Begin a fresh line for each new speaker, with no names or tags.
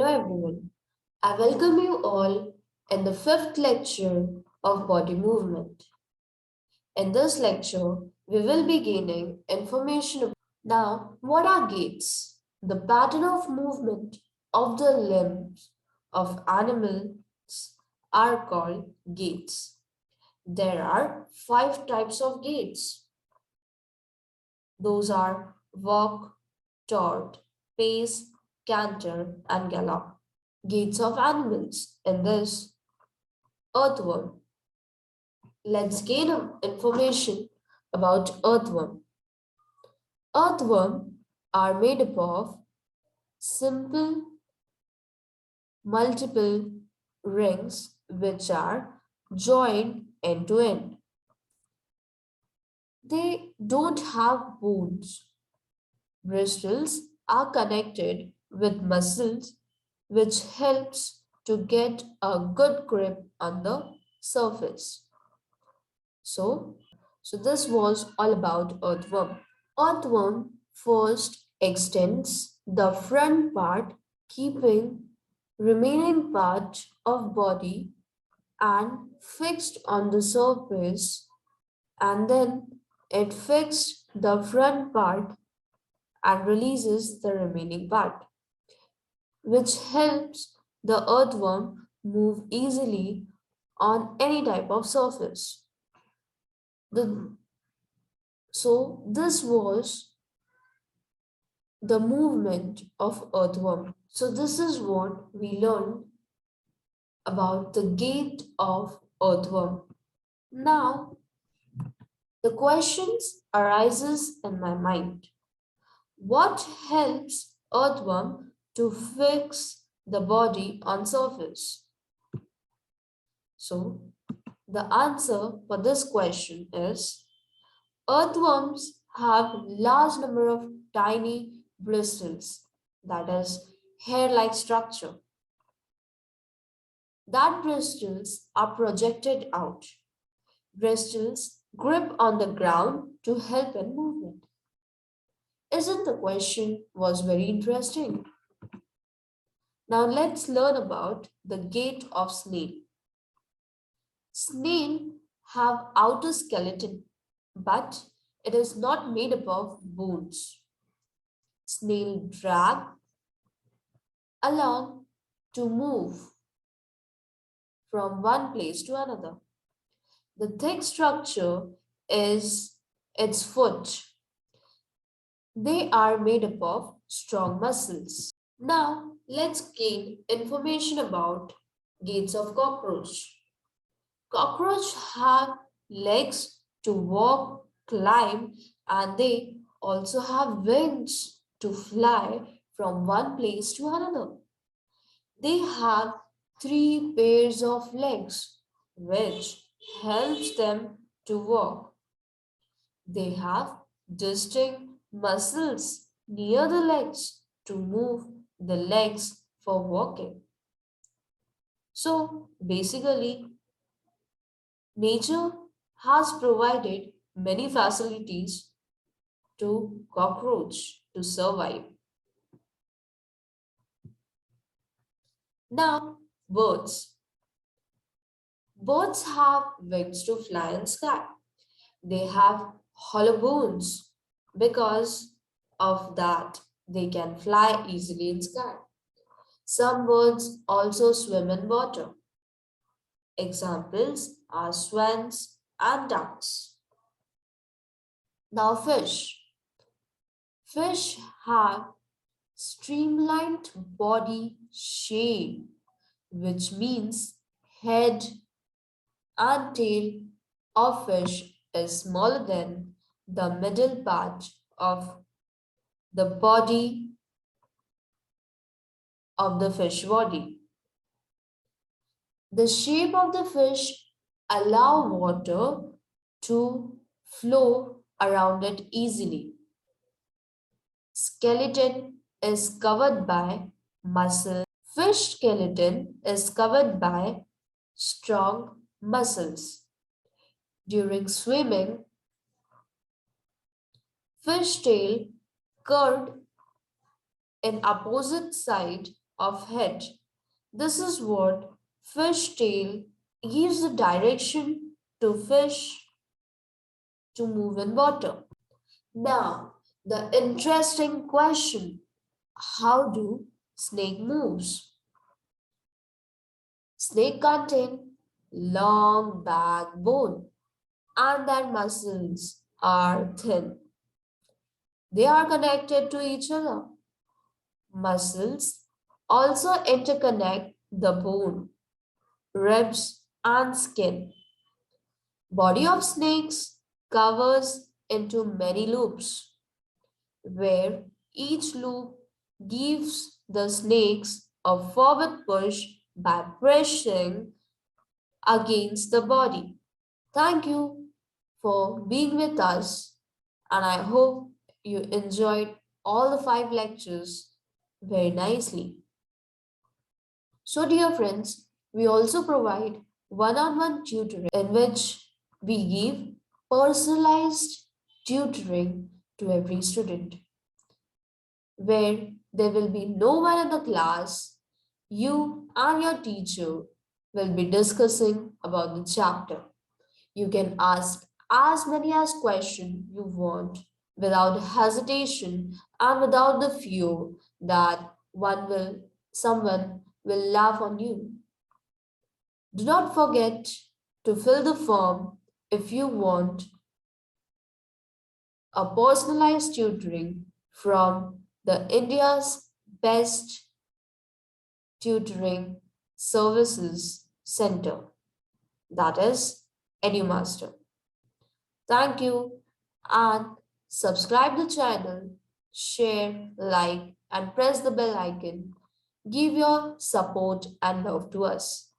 everyone. I welcome you all in the fifth lecture of body movement. In this lecture, we will be gaining information about now what are gaits? The pattern of movement of the limbs of animals are called gaits. There are five types of gaits. Those are walk, trot, pace, canter, and gallop. Gaits of animals in this earthworm. Let's gain information about earthworm. Earthworm are made up of simple multiple rings which are joined end to end. They don't have bones. Bristles are connected with muscles which helps to get a good grip on the surface. So, so this was all about earthworm. Earthworm first extends the front part, keeping remaining part of body and fixed on the surface, and then it fixed the front part and releases the remaining part, which helps the earthworm move easily on any type of surface. The, so this was the movement of earthworm. So this is what we learned about the gait of earthworm. Now the questions arises in my mind. What helps earthworm to fix the body on surface? So the answer for this question is earthworms have large number of tiny bristles, that is hair-like structure. That bristles are projected out. Bristles grip on the ground to help in movement. Isn't the question was very interesting? Now let's learn about the gait of snail. Snail have outer skeleton, but it is not made up of bones. Snail drag along to move from one place to another. The thick structure is its foot. They are made up of strong muscles. Now, let's gain information about gaits of cockroach. Cockroach have legs to walk, climb, and they also have wings to fly from one place to another. They have three pairs of legs, which helps them to walk. They have distinct muscles near the legs to move the legs for walking. So basically, nature has provided many facilities to cockroach to survive. Now, birds. Birds have wings to fly in sky. They have hollow bones. Because of that, they can fly easily in sky. Some birds also swim in water. Examples are swans and ducks. Now, fish. Fish have streamlined body shape, which means head and tail of fish is smaller than the middle part of the body of the fish body. The shape of the fish allow water to flow around it easily. Skeleton is covered by muscle. Fish skeleton is covered by strong muscles. During swimming, fish tail curved in opposite side of head. This is what fish tail gives the direction to fish to move in water. Now, the interesting question, how do snake moves? Snake contain long backbone and their muscles are thin. They are connected to each other. Muscles also interconnect the bone, ribs, and skin. Body of snakes covers into many loops, where each loop gives the snakes a forward push by pressing against the body. Thank you for being with us, and I hope you enjoyed all the 5 lectures very nicely. So, dear friends, we also provide one on one tutoring in which we give personalized tutoring to every student, where there will be no one in the class. You and your teacher will be discussing about the chapter. You can ask as many as questions you want without hesitation and without the fear that someone will laugh on you. Do not forget to fill the form if you want a personalized tutoring from the India's best tutoring services center, that is EduMaster. Thank you and subscribe the channel, share, like and press the bell icon. Give your support and love to us.